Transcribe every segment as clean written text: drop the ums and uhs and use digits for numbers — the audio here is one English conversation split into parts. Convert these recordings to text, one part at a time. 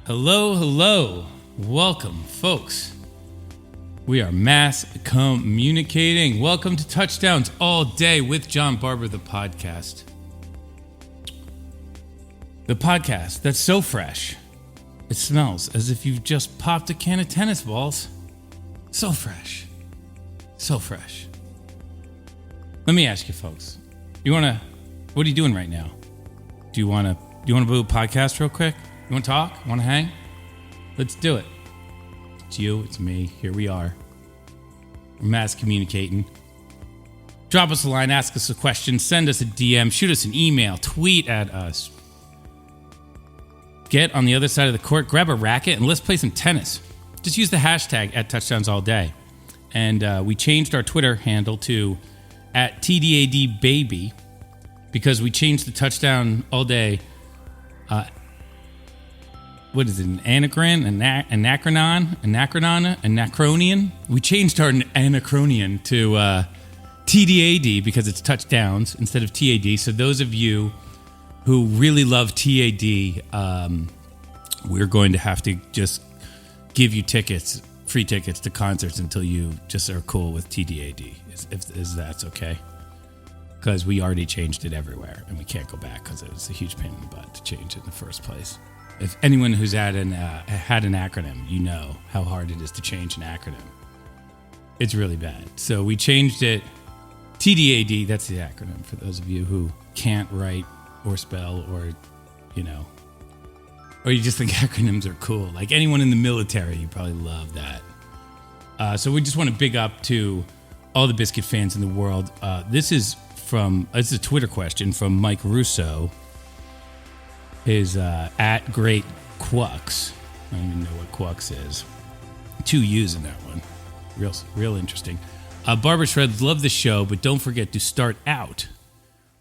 Hello, hello. Welcome, folks. We are mass communicating. Welcome to Touchdowns All Day with John Barber, the podcast. The podcast that's so fresh, it smells as if you've just popped a can of tennis balls. So fresh. So fresh. Let me ask you, folks. What are you doing right now? Do you want to do a podcast real quick? You want to talk? Want to hang? Let's do it. It's you, it's me. Here we are. We're mass communicating. Drop us a line, ask us a question, send us a DM, shoot us an email, tweet at us. Get on the other side of the court, grab a racket, and let's play some tennis. Just use the hashtag at Touchdowns All Day. And we changed our Twitter handle to at TDADBaby because we changed the Touchdown All Day. What is it? An anagram? Anachronian? We changed our anachronian to TDAD because it's touchdowns instead of TAD. So those of you who really love TAD, we're going to have to just give you free tickets to concerts until you just are cool with TDAD, if that's okay. Because we already changed it everywhere, and we can't go back because it was a huge pain in the butt to change it in the first place. If anyone who's had an acronym, you know how hard it is to change an acronym. It's really bad. So we changed it. TDAD, that's the acronym for those of you who can't write or spell or you just think acronyms are cool. Like anyone in the military, you probably love that. So we just want to big up to all the Biscuit fans in the world. This is a Twitter question from Mike Russo. Is at Great Quux. I don't even know what Quux is. 2 U's in that one. Real interesting. Barber Shreds, love the show, but don't forget to start out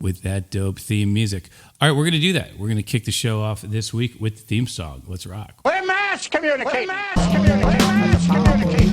with that dope theme music. All right, we're going to do that. We're going to kick the show off this week with the theme song. Let's rock. We're mass communicating. We're mass communicating.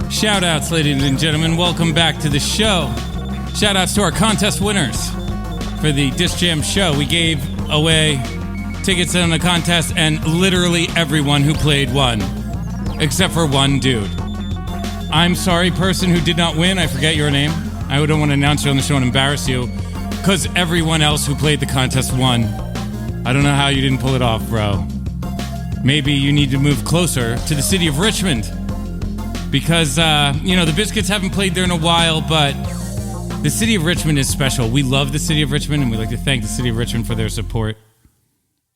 Shout-outs, ladies and gentlemen. Welcome back to the show. Shout-outs to our contest winners for the Disc Jam show. We gave away tickets in the contest, and literally everyone who played won, except for one dude. I'm sorry, person who did not win. I forget your name. I don't want to announce you on the show and embarrass you, because everyone else who played the contest won. I don't know how you didn't pull it off, bro. Maybe you need to move closer to the city of Richmond. Because, the Biscuits haven't played there in a while, but the city of Richmond is special. We love the city of Richmond, and we'd like to thank the city of Richmond for their support.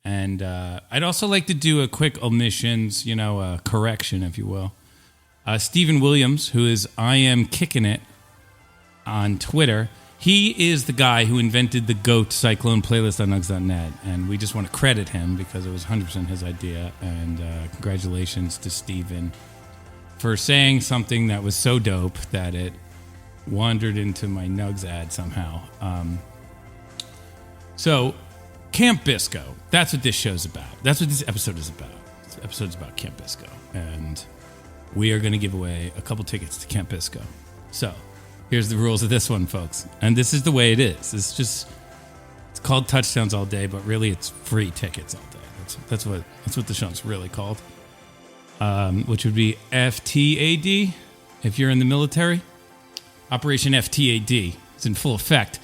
And I'd also like to do a quick omissions, correction, if you will. Stephen Williams, who is I Am Kicking It on Twitter, he is the guy who invented the GOAT Cyclone playlist on Nugs.net, and we just want to credit him because it was 100% his idea, and congratulations to Stephen for saying something that was so dope that it wandered into my Nugs ad somehow. So, Camp Bisco, that's what this show's about. That's what this episode is about. This episode's about Camp Bisco, and we are going to give away a couple tickets to Camp Bisco. So, here's the rules of this one, folks. And this is the way it is. It's called Touchdowns All Day, but really it's free tickets all day. That's what the show's really called. Which would be FTAD if you're in the military. Operation FTAD is in full effect.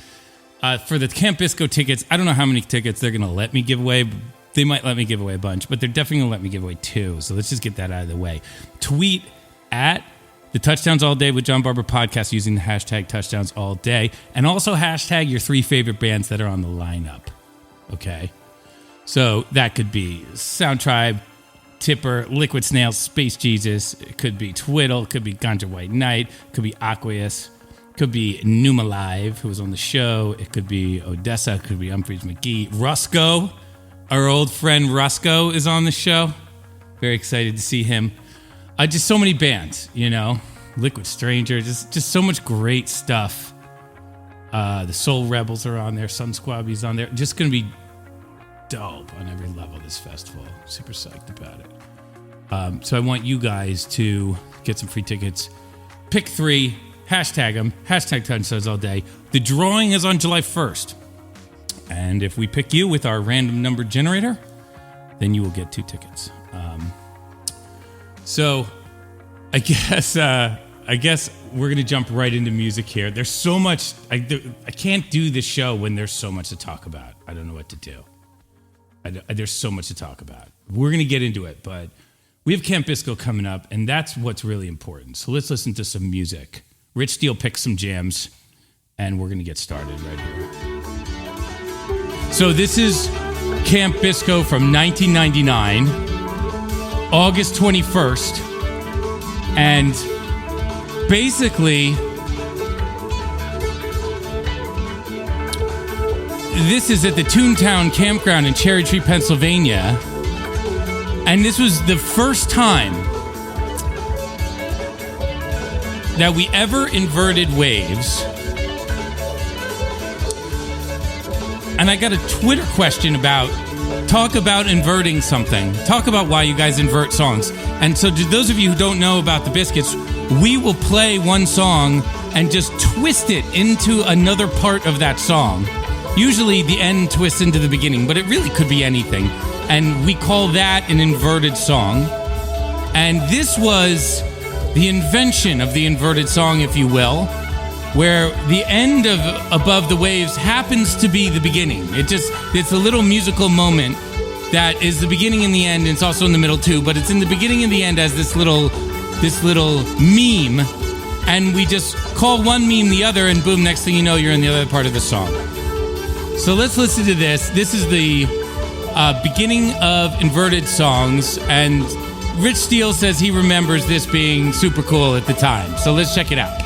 For the Camp Bisco tickets, I don't know how many tickets they're going to let me give away. They might let me give away a bunch, but they're definitely going to let me give away 2. So let's just get that out of the way. Tweet at the Touchdowns All Day with John Barber podcast using the hashtag Touchdowns All Day, and also hashtag your 3 favorite bands that are on the lineup. Okay? So that could be Sound Tribe, Tipper, Liquid Snails, Space Jesus. It could be Twiddle. It could be Ganja White Knight. It could be Aqueous. It could be Numa Live, who was on the show. It could be Odessa. It could be Humphreys McGee. Rusco, our old friend Rusco, is on the show. Very excited to see him. Just so many bands, Liquid Stranger, just so much great stuff. The Soul Rebels are on there. Sun Squabby's on there. Just going to be dope on every level this festival. Super psyched about it. So I want you guys to get some free tickets. Pick 3, hashtag them, hashtag Touchdowns All Day. The drawing is on July 1st. And if we pick you with our random number generator, then you will get 2 tickets. So I guess we're going to jump right into music here. There's so much. I can't do this show when there's so much to talk about. I don't know what to do. There's so much to talk about. We're going to get into it, but we have Camp Bisco coming up, and that's what's really important. So let's listen to some music. Rich Steele picked some jams, and we're going to get started right here. So this is Camp Bisco from 1999, August 21st, and basically this is at the Toontown Campground in Cherry Tree, Pennsylvania. And this was the first time that we ever inverted waves. And I got a Twitter question talk about inverting something. Talk about why you guys invert songs. And so to those of you who don't know about the Biscuits, we will play one song and just twist it into another part of that song. Usually the end twists into the beginning, but it really could be anything. And we call that an inverted song. And this was the invention of the inverted song, if you will, where the end of Above the Waves happens to be the beginning. It's a little musical moment that is the beginning and the end, and it's also in the middle too, but it's in the beginning and the end as this little meme, and we just call one meme the other, and boom, next thing you know, you're in the other part of the song. So let's listen to this. This is the beginning of inverted songs, and Rich Steele says he remembers this being super cool at the time. So let's check it out.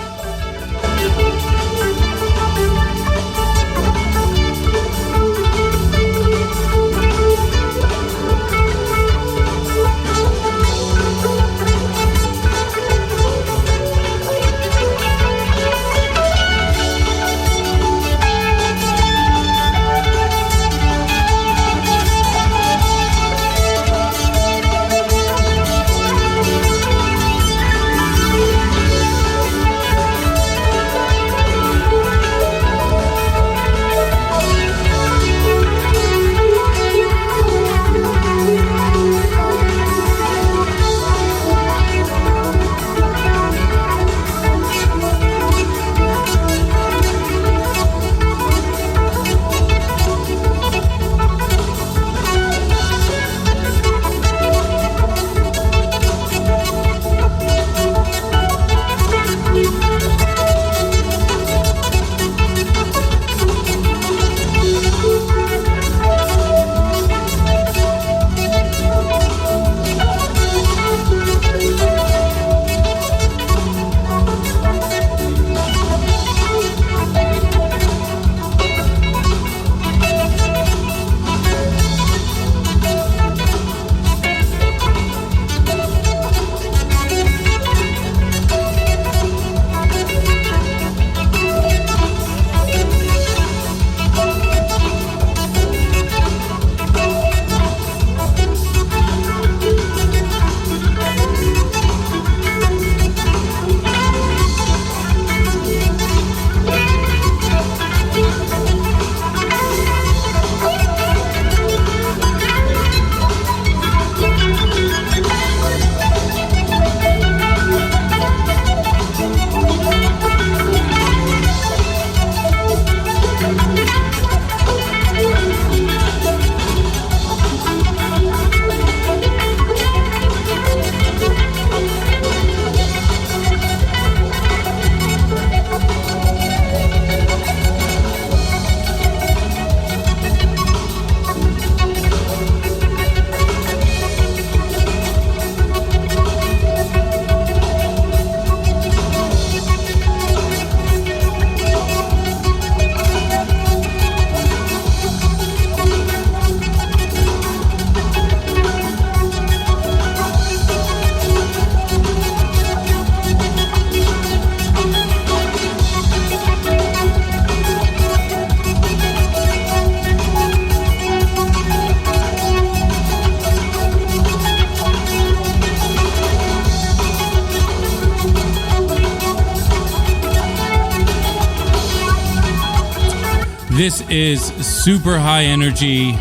This is super high energy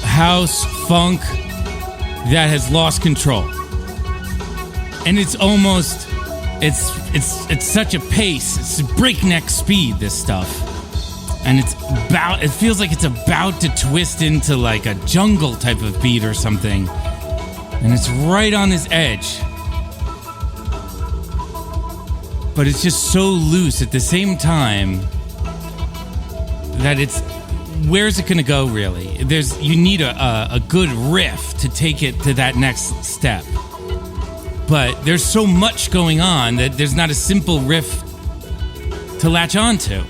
house funk that has lost control. And it's almost it's such a pace. It's breakneck speed, this stuff. And it feels like it's about to twist into like a jungle type of beat or something. And it's right on this edge. But it's just so loose at the same time that where's it going to go, really? You need a good riff to take it to that next step. But there's so much going on that there's not a simple riff to latch onto.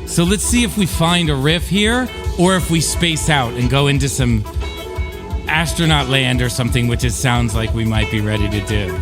So let's see if we find a riff here, or if we space out and go into some astronaut land or something, which it sounds like we might be ready to do.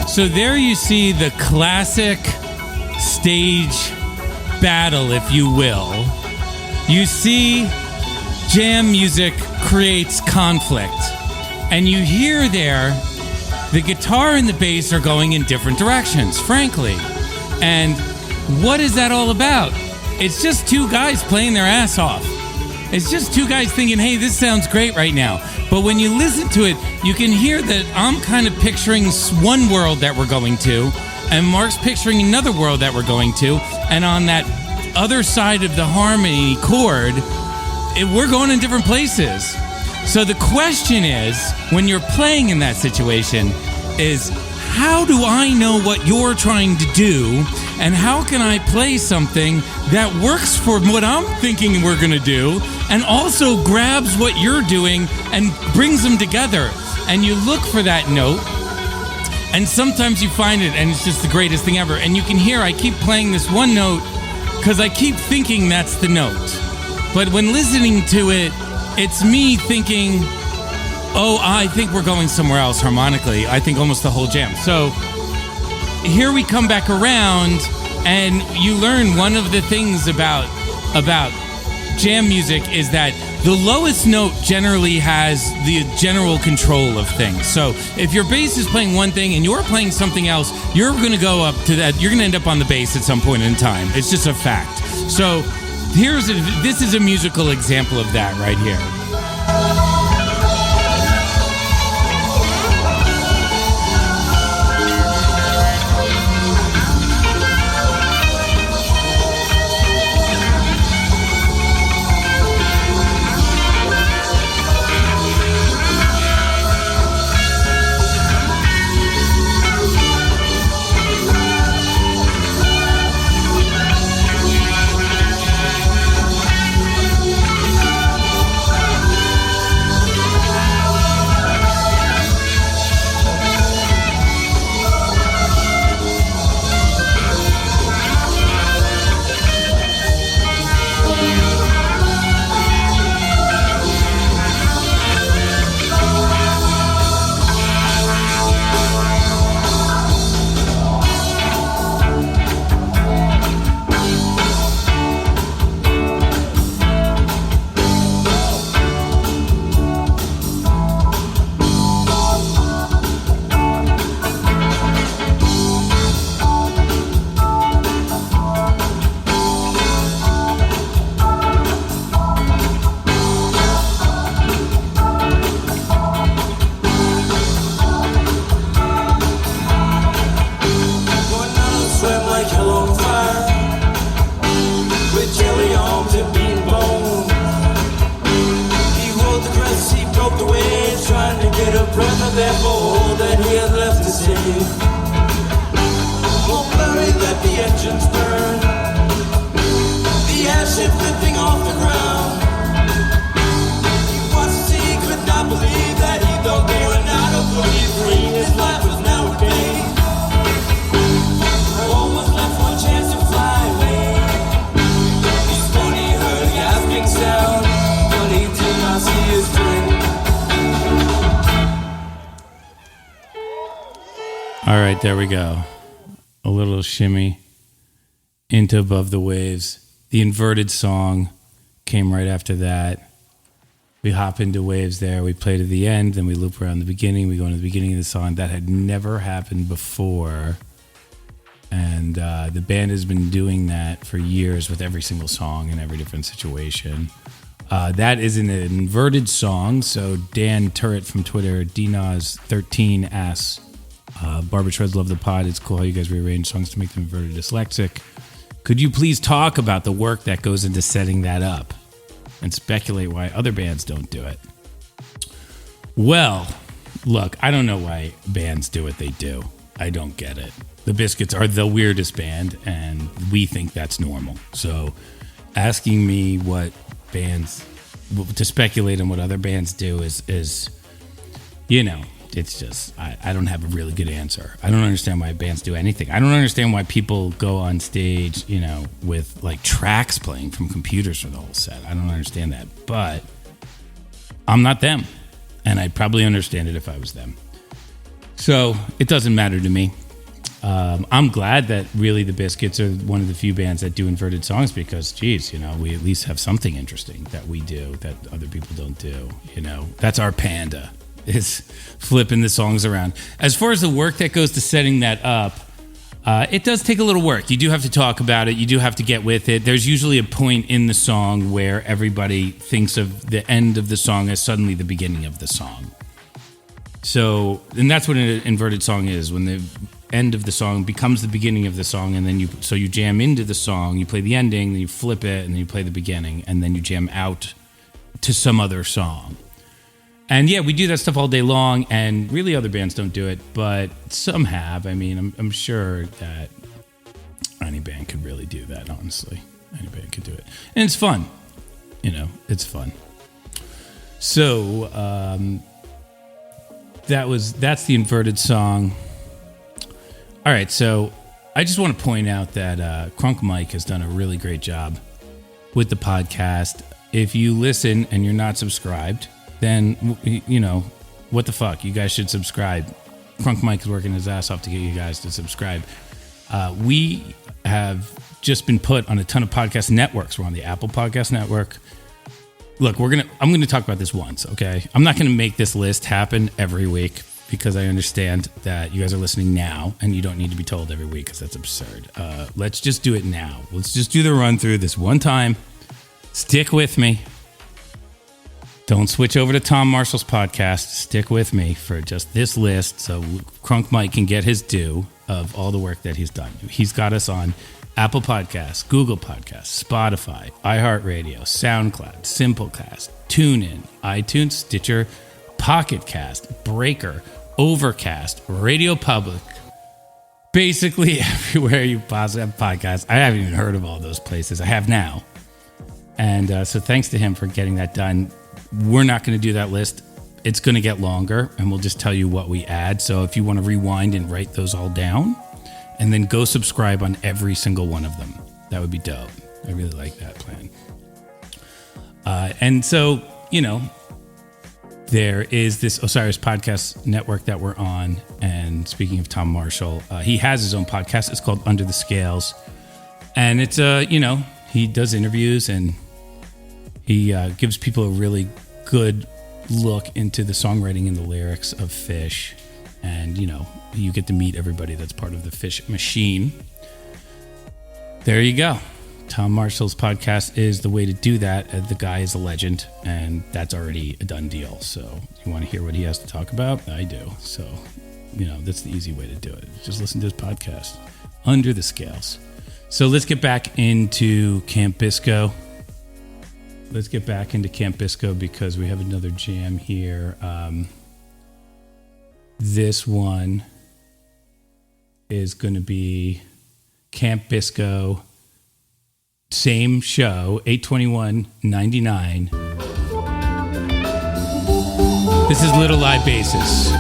So there you see the classic stage battle, if you will. You see jam music creates conflict. And you hear there the guitar and the bass are going in different directions, frankly. And what is that all about? It's just two guys playing their ass off. It's just two guys thinking, hey, this sounds great right now. But when you listen to it, you can hear that I'm kind of picturing one world that we're going to, and Mark's picturing another world that we're going to, and on that other side of the harmony chord, we're going in different places. So the question is, when you're playing in that situation, is how do I know what you're trying to do, and how can I play something that works for what I'm thinking we're going to do, and also grabs what you're doing and brings them together? And you look for that note, and sometimes you find it, and it's just the greatest thing ever. And you can hear I keep playing this one note because I keep thinking that's the note. But when listening to it, it's me thinking, oh, I think we're going somewhere else harmonically. I think almost the whole jam. So here we come back around, and you learn one of the things about jam music is that the lowest note generally has the general control of things. So if your bass is playing one thing and you're playing something else, you're going to go up to that. You're going to end up on the bass at some point in time. It's just a fact. So this is a musical example of that right here. All right, there we go. A little shimmy into Above the Waves. The inverted song came right after that. We hop into Waves there. We play to the end, then we loop around the beginning. We go into the beginning of the song. That had never happened before. And the band has been doing that for years with every single song in every different situation. That is an inverted song. So Dan Turret from Twitter, DNAS13 asks, Barbara Shreds love the pod. It's cool how you guys rearrange songs to make them inverted dyslexic. Could you please talk about the work that goes into setting that up and speculate why other bands don't do it? Well, look, I don't know why bands do what they do. I don't get it. The Biscuits are the weirdest band, and we think that's normal. So asking me what bands, to speculate on what other bands do is you know, it's just, I don't have a really good answer. I don't understand why bands do anything. I don't understand why people go on stage, you know, with like tracks playing from computers for the whole set. I don't understand that. But I'm not them. And I'd probably understand it if I was them. So it doesn't matter to me. I'm glad that really the Biscuits are one of the few bands that do inverted songs because, geez, you know, we at least have something interesting that we do that other people don't do. You know, that's our panda, is flipping the songs around. As far as the work that goes to setting that up, it does take a little work. You do have to talk about it. You do have to get with it. There's usually a point in the song where everybody thinks of the end of the song as suddenly the beginning of the song. So, and that's what an inverted song is, when the end of the song becomes the beginning of the song, and then you jam into the song, you play the ending, then you flip it, and then you play the beginning, and then you jam out to some other song. And yeah, we do that stuff all day long, and really other bands don't do it, but some have. I mean, I'm sure that any band could really do that, honestly. Any band could do it. And it's fun. You know, it's fun. So, that's the inverted song. All right, so I just want to point out that Crunk Mike has done a really great job with the podcast. If you listen and you're not subscribed, then, you know, what the fuck? You guys should subscribe. Crunk Mike is working his ass off to get you guys to subscribe. We have just been put on a ton of podcast networks. We're on the Apple Podcast Network. Look, I'm gonna talk about this once, okay? I'm not gonna make this list happen every week because I understand that you guys are listening now and you don't need to be told every week because that's absurd. Let's just do it now. Let's just do the run through this one time. Stick with me. Don't switch over to Tom Marshall's podcast. Stick with me for just this list so Crunk Mike can get his due of all the work that he's done. He's got us on Apple Podcasts, Google Podcasts, Spotify, iHeartRadio, SoundCloud, Simplecast, TuneIn, iTunes, Stitcher, Pocket Cast, Breaker, Overcast, Radio Public. Basically everywhere you possibly have podcasts. I haven't even heard of all those places. I have now. And so thanks to him for getting that done. We're not going to do that list. It's going to get longer, and we'll just tell you what we add. So if you want to rewind and write those all down, and then go subscribe on every single one of them, that would be dope. I really like that plan. And so, you know, there is this Osiris Podcast Network that we're on. And speaking of Tom Marshall, he has his own podcast. It's called Under the Scales. And it's, you know, he does interviews and he gives people a really good look into the songwriting and the lyrics of Fish. And, you know, you get to meet everybody that's part of the Fish machine. There you go. Tom Marshall's podcast is the way to do that. The guy is a legend, and that's already a done deal. So you want to hear what he has to talk about? I do. So, you know, that's the easy way to do it. Just listen to his podcast, Under the Scales. So let's get back into Camp Bisco. Because we have another jam here. This one is going to be Camp Bisco, same show, 8/21/99. This is Little Lie Basis.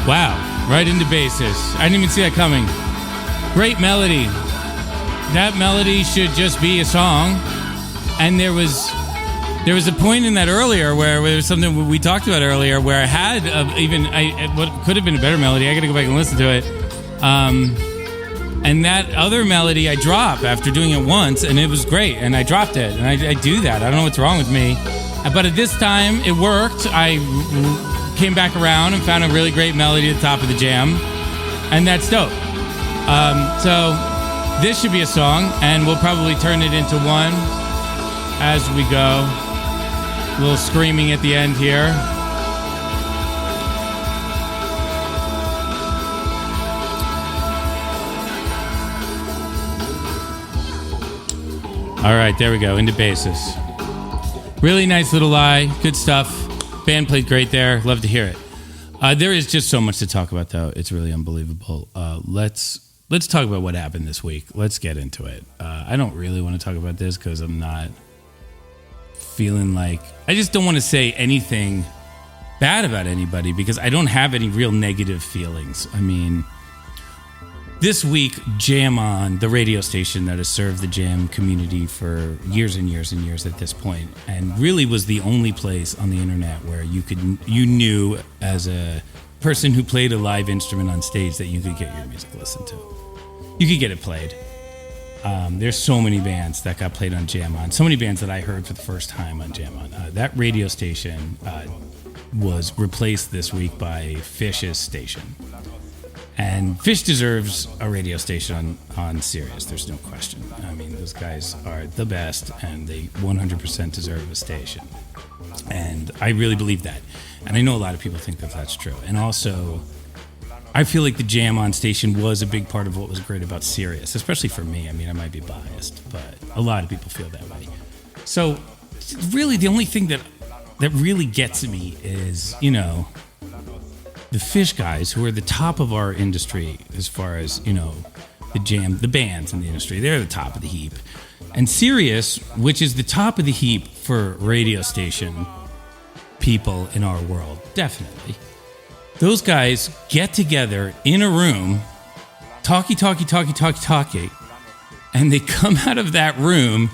Wow, right into basis. I didn't even see that coming. Great melody. That melody should just be a song. And there was a point in that earlier where there was something we talked about earlier where I had what could have been a better melody. I got to go back and listen to it. And that other melody I drop after doing it once, and it was great, and I dropped it, and I do that. I don't know what's wrong with me. But at this time, it worked. I came back around and found a really great melody at the top of the jam, and that's dope. So this should be a song, and we'll probably turn it into one as we go. A little screaming at the end here. All right, there we go, into basis. Really nice little lie, good stuff. Band played great there, love to hear it. There is just so much to talk about, though. It's really unbelievable. Let's talk about what happened this week. Let's get into it. I don't really want to talk about this because I'm not feeling like... I just don't want to say anything bad about anybody because I don't have any real negative feelings. I mean... This week, Jam On, the radio station that has served the jam community for years and years and years at this point, and really was the only place on the internet where you knew as a person who played a live instrument on stage that you could get your music listened to. You could get it played. There's so many bands that got played on Jam On, so many bands that I heard for the first time on Jam On. That radio station was replaced this week by Fish's station. And Fish deserves a radio station on Sirius. There's no question. I mean, those guys are the best, and they 100% deserve a station. And I really believe that. And I know a lot of people think that that's true. And also, I feel like the Jam On station was a big part of what was great about Sirius, especially for me. I mean, I might be biased, but a lot of people feel that way. So, really, the only thing that really gets me is, you know... the Fish guys, who are the top of our industry as far as, you know, the bands in the industry, they're the top of the heap. And Sirius, which is the top of the heap for radio station people in our world, definitely. Those guys get together in a room, talkie, and they come out of that room,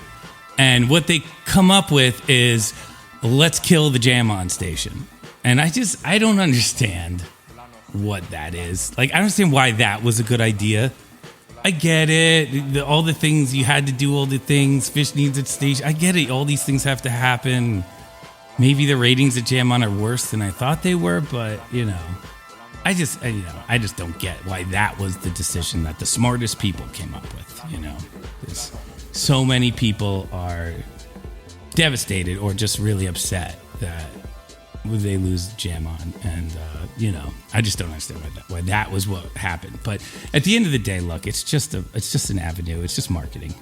and what they come up with is, let's kill the Jam On station. And I don't understand what that is. Like, I don't understand why that was a good idea. I get it. All the things, you had to do all the things. Fish needs its station. I get it. All these things have to happen. Maybe the ratings at Jam On are worse than I thought they were, but, you know, I just don't get why that was the decision that the smartest people came up with, you know. There's so many people are devastated or just really upset that they lose Jam On, and you know, I just don't understand why that was what happened. But at the end of the day, look, it's just an avenue. It's just marketing.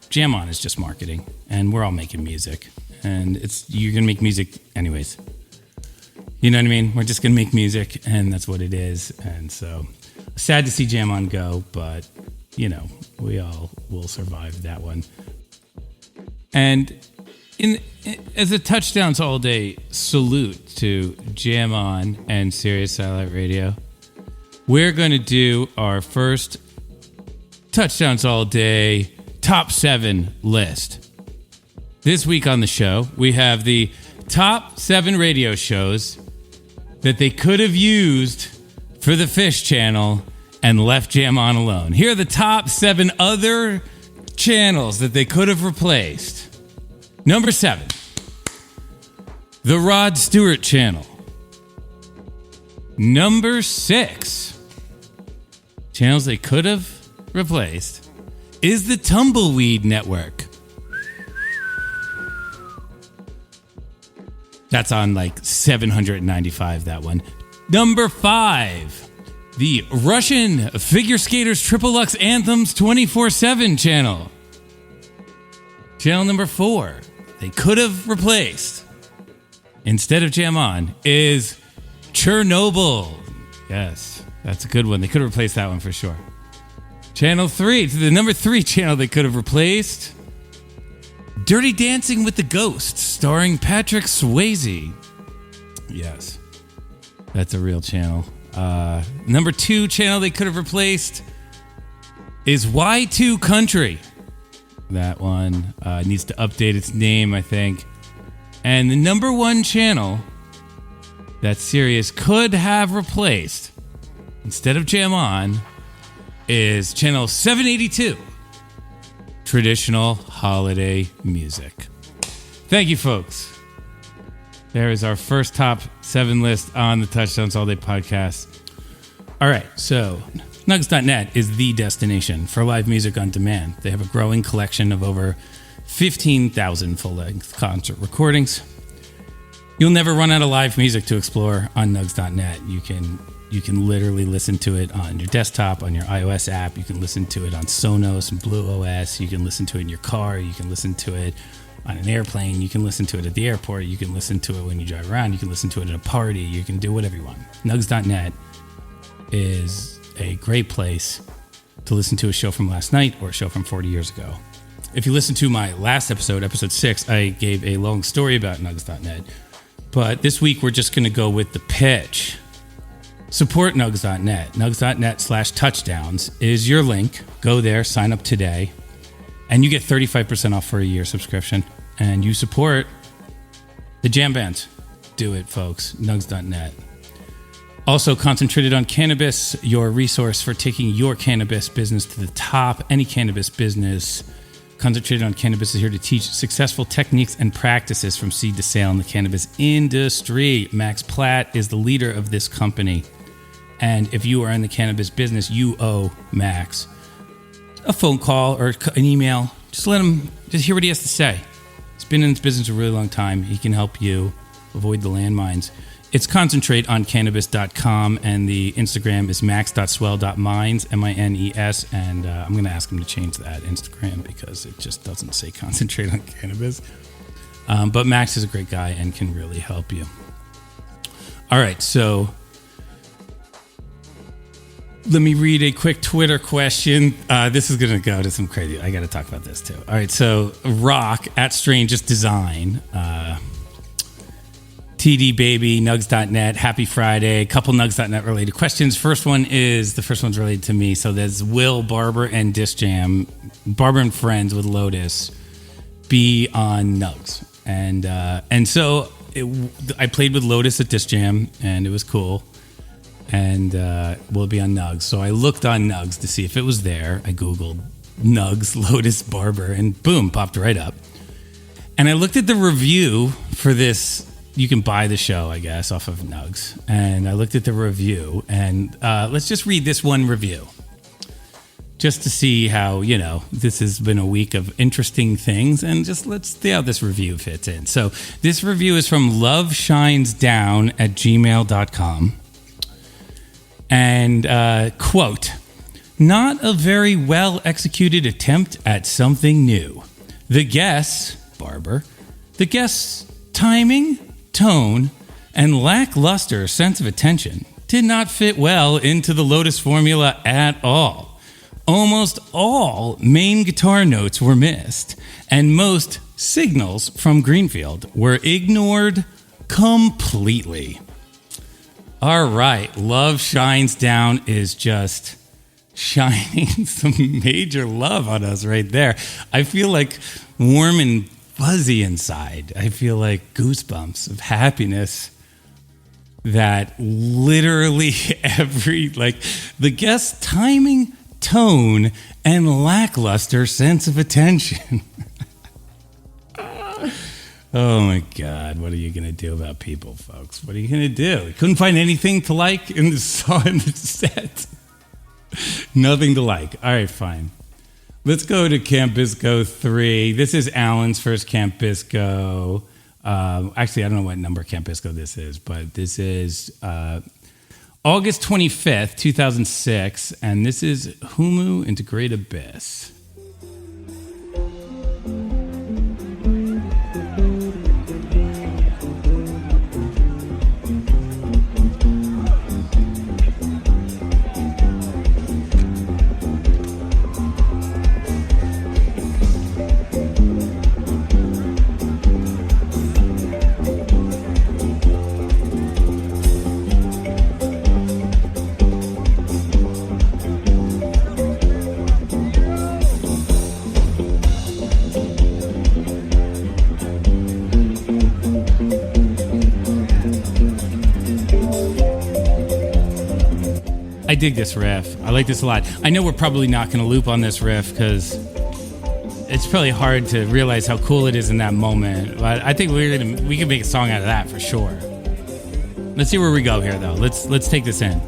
Jam On is just marketing, and we're all making music, and you're gonna make music anyways. You know what I mean? We're just gonna make music, and that's what it is. And so, sad to see Jam On go, but you know, we all will survive that one. And as a Touchdowns All Day salute to Jam On and Sirius Satellite Radio, we're going to do our first Touchdowns All Day Top 7 list. This week on the show, we have the top 7 radio shows that they could have used for the Fish channel and left Jam On alone. Here are the top 7 other channels that they could have replaced. Number 7, the Rod Stewart Channel. Number 6, channels they could have replaced, is the Tumbleweed Network. That's on like 795, that one. Number 5, the Russian Figure Skaters Triple Lux Anthems 24/7 channel. Channel number 4, they could have replaced, instead of Jam On, is Chernobyl. Yes, that's a good one. They could have replaced that one for sure. Channel 3, the number 3 channel they could have replaced, Dirty Dancing with the Ghosts, starring Patrick Swayze. Yes, that's a real channel. Number 2 channel they could have replaced is Y2 Country. That one needs to update its name, I think. And the number 1 channel that Sirius could have replaced instead of Jam On is channel 782, traditional holiday music. Thank you, folks. There is our first top 7 list on the Touchdowns All Day podcast. All right, so Nugs.net is the destination for live music on demand. They have a growing collection of over 15,000 full-length concert recordings. You'll never run out of live music to explore on Nugs.net. You can literally listen to it on your desktop, on your iOS app. You can listen to it on Sonos and Blue OS. You can listen to it in your car. You can listen to it on an airplane. You can listen to it at the airport. You can listen to it when you drive around. You can listen to it at a party. You can do whatever you want. Nugs.net is a great place to listen to a show from last night or a show from 40 years ago. If you listen to my last episode, episode 6, I gave a long story about Nugs.net. But this week, we're just going to go with the pitch. Support Nugs.net. Nugs.net/touchdowns is your link. Go there, sign up today, and you get 35% off for a year subscription. And you support the jam bands. Do it, folks. Nugs.net. Also, Concentrated on Cannabis, your resource for taking your cannabis business to the top. Any cannabis business. Concentrated on Cannabis is here to teach successful techniques and practices from seed to sale in the cannabis industry. Max Platt is the leader of this company. And if you are in the cannabis business, you owe Max a phone call or an email. Just hear what he has to say. He's been in this business a really long time. He can help you avoid the landmines. It's concentrateoncannabis.com, and the Instagram is max.swell.mines, M-I-N-E-S, and I'm going to ask him to change that Instagram because it just doesn't say concentrate on cannabis. But Max is a great guy and can really help you. All right, so let me read a quick Twitter question. This is going to go to some crazy. I got to talk about this too. All right, so Rock at Strangest Design. TD Baby, Nugs.net, happy Friday. A couple Nugs.net related questions. The first one's related to me. So there's Will Barber and Disc Jam, Barber and Friends with Lotus, be on Nugs. And so I played with Lotus at Disc Jam, and it was cool. And we'll be on Nugs. So I looked on Nugs to see if it was there. I Googled Nugs, Lotus, Barber, and boom, popped right up. And I looked at the review for this. You can buy the show, I guess, off of Nugs. And I looked at the review, and let's just read this one review. Just to see how, this has been a week of interesting things, and just let's see how this review fits in. So this review is from loveshinesdown@gmail.com. And, quote, not a very well-executed attempt at something new. The guests, Barber, timing, tone, and lackluster sense of attention did not fit well into the Lotus formula at all. Almost all main guitar notes were missed, and most signals from Greenfield were ignored completely. All right, Love Shines Down is just shining some major love on us right there. I feel like warm and fuzzy inside. I feel like goosebumps of happiness that literally the guest's timing, tone, and lackluster sense of attention. Oh my God, what are you going to do about people, folks? What are you going to do? You couldn't find anything to like in the song, in the set. Nothing to like. All right, fine. Let's go to Camp Bisco 3. This is Alan's first Camp Bisco. Actually, I don't know what number Camp Bisco this is, but this is August 25th, 2006, and this is Humu into Great Abyss. I dig this riff. I like this a lot. I know we're probably not going to loop on this riff because it's probably hard to realize how cool it is in that moment. But I think we can make a song out of that for sure. Let's see where we go here, though. Let's take this in.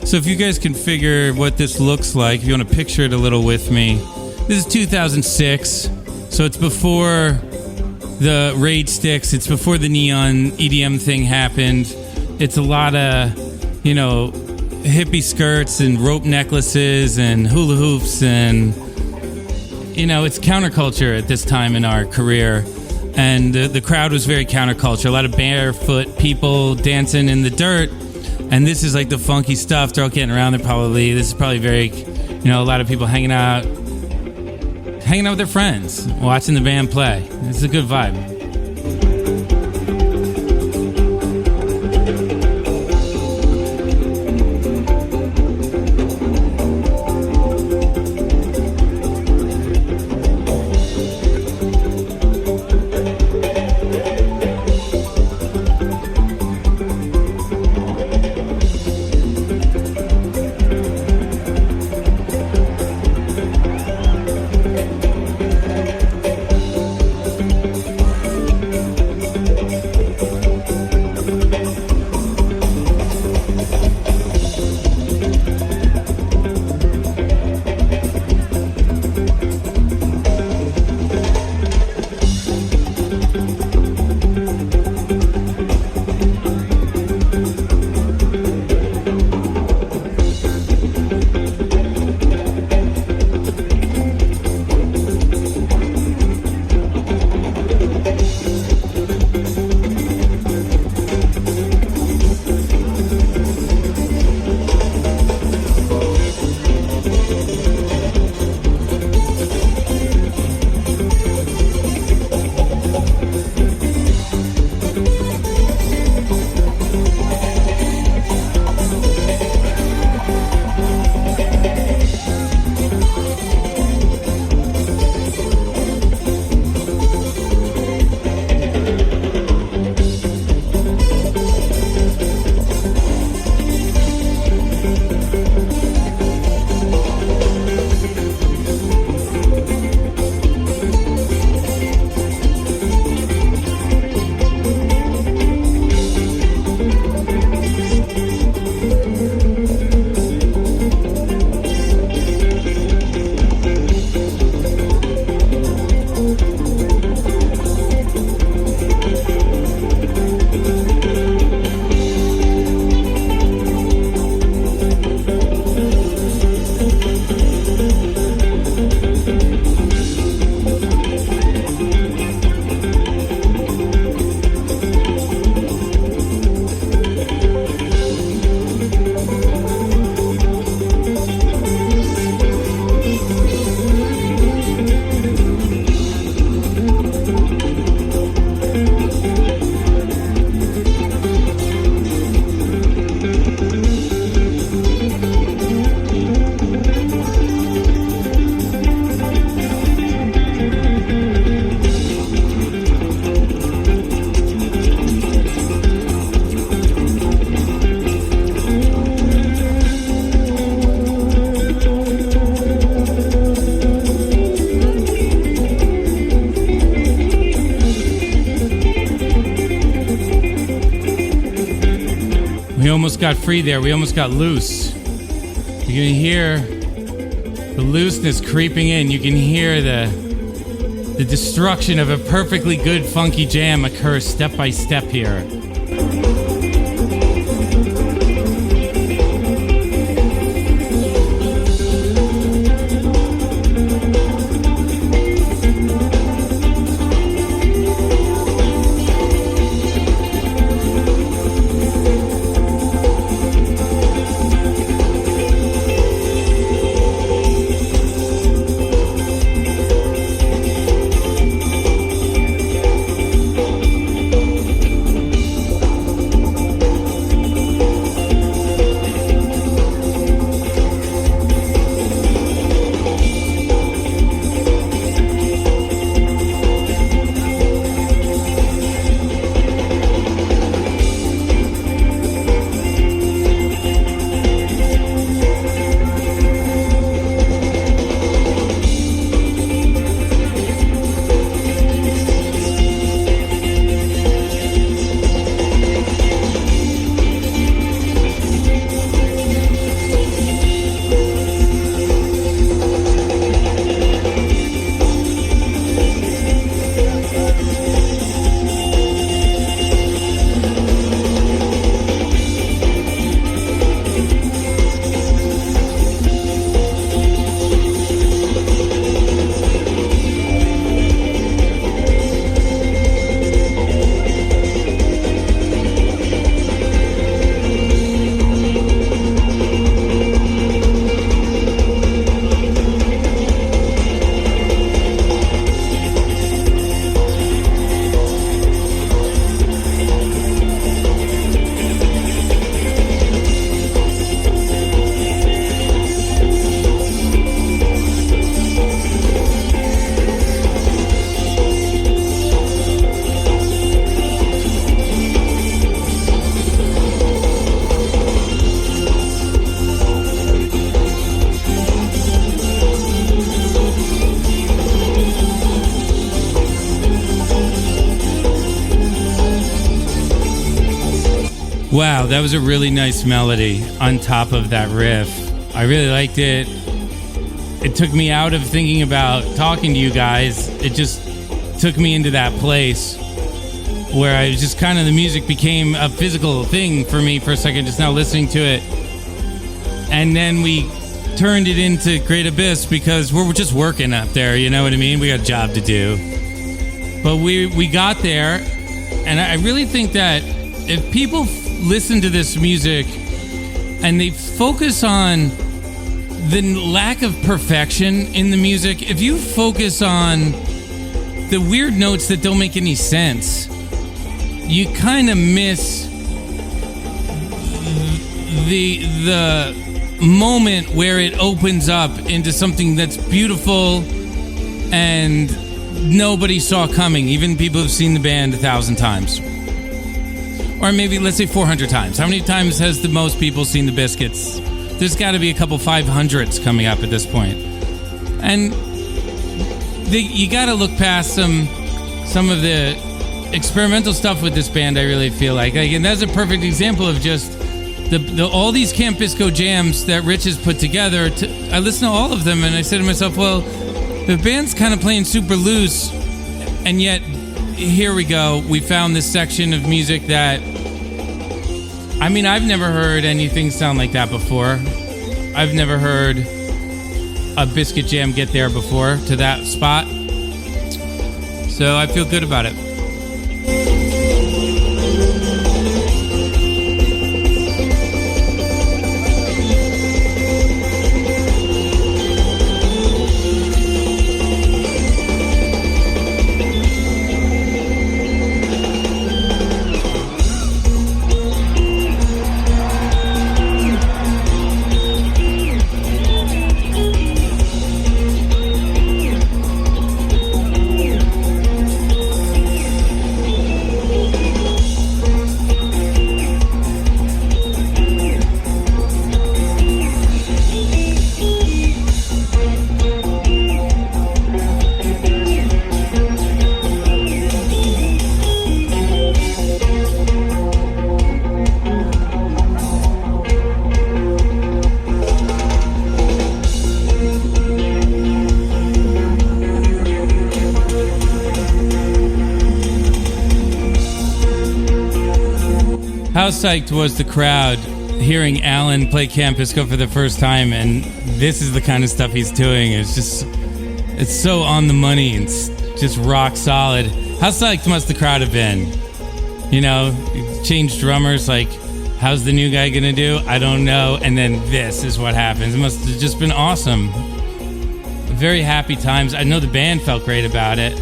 So if you guys can figure what this looks like, if you want to picture it a little with me, this is 2006, so it's before the Raid sticks, it's before the neon EDM thing happened. It's a lot of, hippie skirts and rope necklaces and hula hoops, and, it's counterculture at this time in our career. And the crowd was very counterculture, a lot of barefoot people dancing in the dirt. And this is like the funky stuff. They're all getting around there probably. This is probably very, a lot of people hanging out with their friends, watching the band play. It's a good vibe. We almost got free there. We almost got loose. You're going to hear The looseness creeping in. You can hear the destruction of a perfectly good funky jam occur step by step here. Wow, that was a really nice melody on top of that riff. I really liked it. It took me out of thinking about talking to you guys. It just took me into that place where I just kind of, the music became a physical thing for me for a second, just now listening to it. And then we turned it into Great Abyss because we're just working up there, you know what I mean? We got a job to do. But we got there, and I really think that if people listen to this music and they focus on the lack of perfection in the music, if you focus on the weird notes that don't make any sense, you kind of miss the moment where it opens up into something that's beautiful and nobody saw coming, even people who've seen the band 1,000 times. Or maybe, let's say 400 times. How many times has the most people seen the Biscuits? There's got to be a couple 500s coming up at this point. And you got to look past some of the experimental stuff with this band, I really feel like. And that's a perfect example of just all these Camp Bisco jams that Rich has put together. I listened to all of them, and I said to myself, well, the band's kind of playing super loose, and yet here we go. We found this section of music that, I mean, I've never heard anything sound like that before. I've never heard a Biscuit jam get there before to that spot. So I feel good about it. How psyched was the crowd hearing Alan play Camp Bisco for the first time? And this is the kind of stuff he's doing. It's so on the money and just rock solid. How psyched must the crowd have been? You know, change drummers, like, how's the new guy gonna do? I don't know. And then this is what happens. It must have just been awesome. Very happy times. I know the band felt great about it.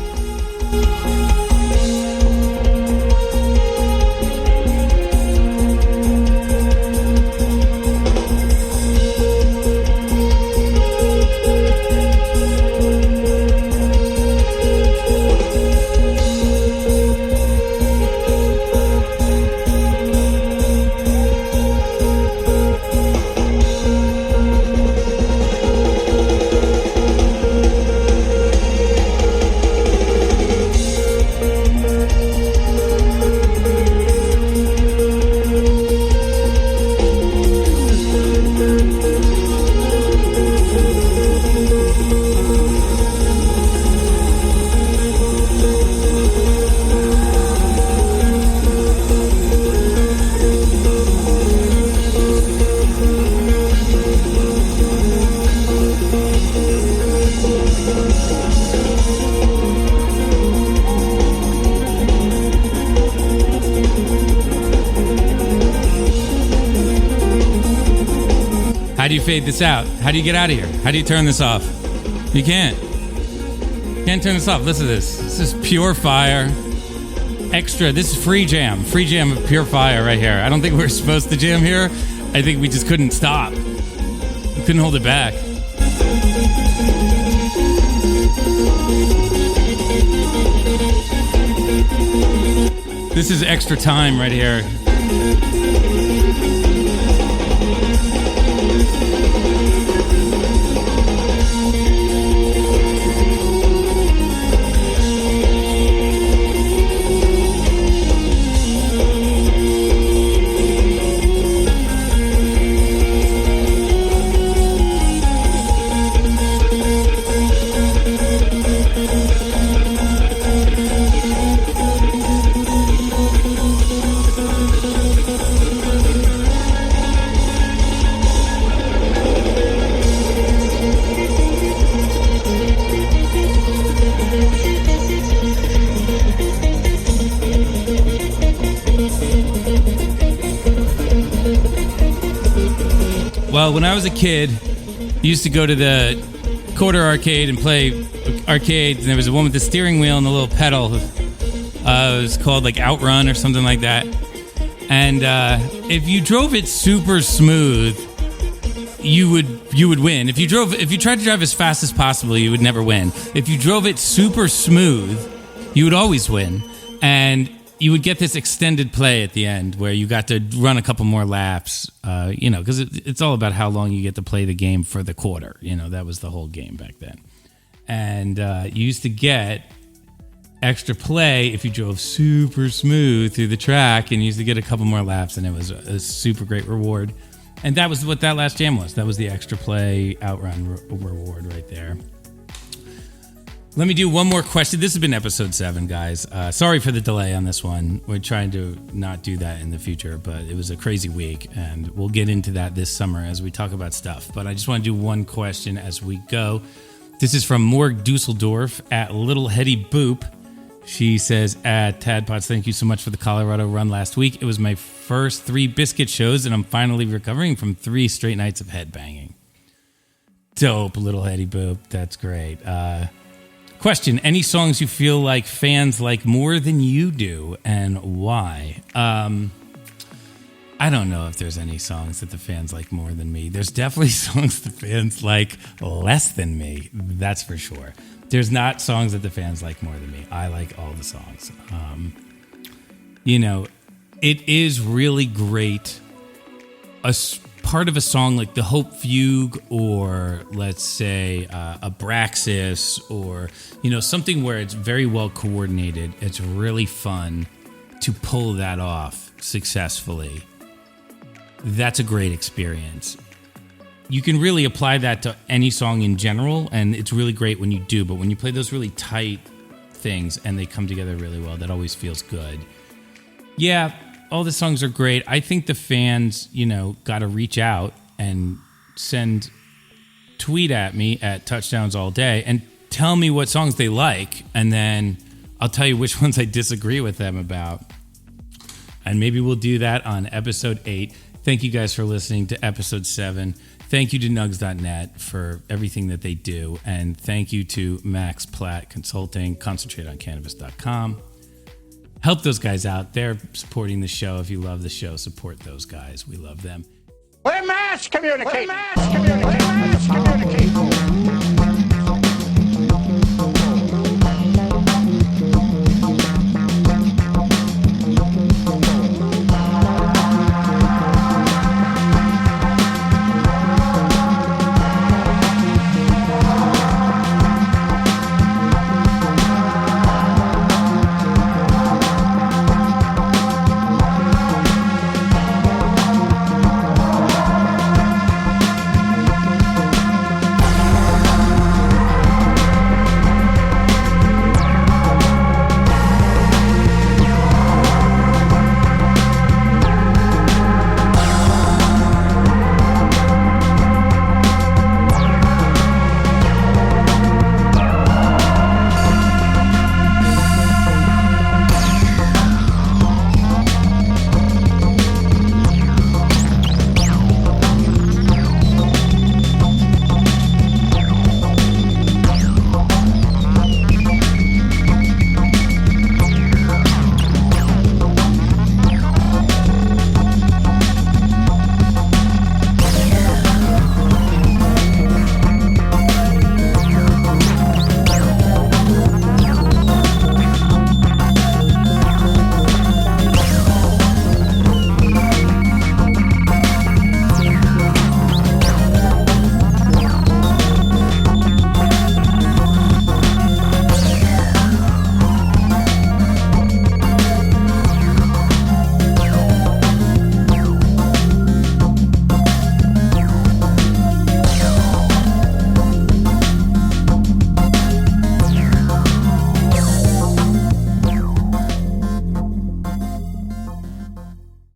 How do you fade this out? How do you get out of here? How do you turn this off? You can't. You can't turn this off. Listen to this. This is pure fire. Extra. This is free jam. Free jam of pure fire right here. I don't think we were supposed to jam here. I think we just couldn't stop. We couldn't hold it back. This is extra time right here. Well, when I was a kid, I used to go to the quarter arcade and play arcade, and there was a one with the steering wheel and the little pedal. It was called like Outrun or something like that. And if you drove it super smooth, you would win. If you tried to drive as fast as possible, you would never win. If you drove it super smooth, you would always win. And you would get this extended play at the end where you got to run a couple more laps, because it's all about how long you get to play the game for the quarter. That was the whole game back then. And you used to get extra play if you drove super smooth through the track, and you used to get a couple more laps, and it was a super great reward. And that was what that last jam was. That was the extra play outrun reward right there. Let me do one more question. This has been episode 7, guys. Sorry for the delay on this one. We're trying to not do that in the future, but it was a crazy week, and we'll get into that this summer as we talk about stuff. But I just want to do one question as we go. This is from Morg Dusseldorf at Little Hetty Boop. She says, at Tadpods, thank you so much for the Colorado run last week. It was my first 3 Biscuit shows, and I'm finally recovering from 3 straight nights of headbanging. Dope, Little Hetty Boop. That's great. Question, any songs you feel like fans like more than you do, and why? I don't know if there's any songs that the fans like more than me. There's definitely songs the fans like less than me. That's for sure. There's not songs that the fans like more than me. I like all the songs. It is really great. Part of a song like the Hope Fugue, or let's say Abraxas, or something where it's very well coordinated. It's really fun to pull that off successfully. That's a great experience. You can really apply that to any song in general, and it's really great when you do. But when you play those really tight things and they come together really well, that always feels good. Yeah. all the songs are great. I think the fans, got to reach out and tweet at me at Touchdowns All Day and tell me what songs they like, and then I'll tell you which ones I disagree with them about. And maybe we'll do that on episode 8. Thank you guys for listening to episode 7. Thank you to Nugs.net for everything that they do. And thank you to Max Platt Consulting, concentrateoncannabis.com. Help those guys out. They're supporting the show. If you love the show, support those guys. We love them. We're mass communicating.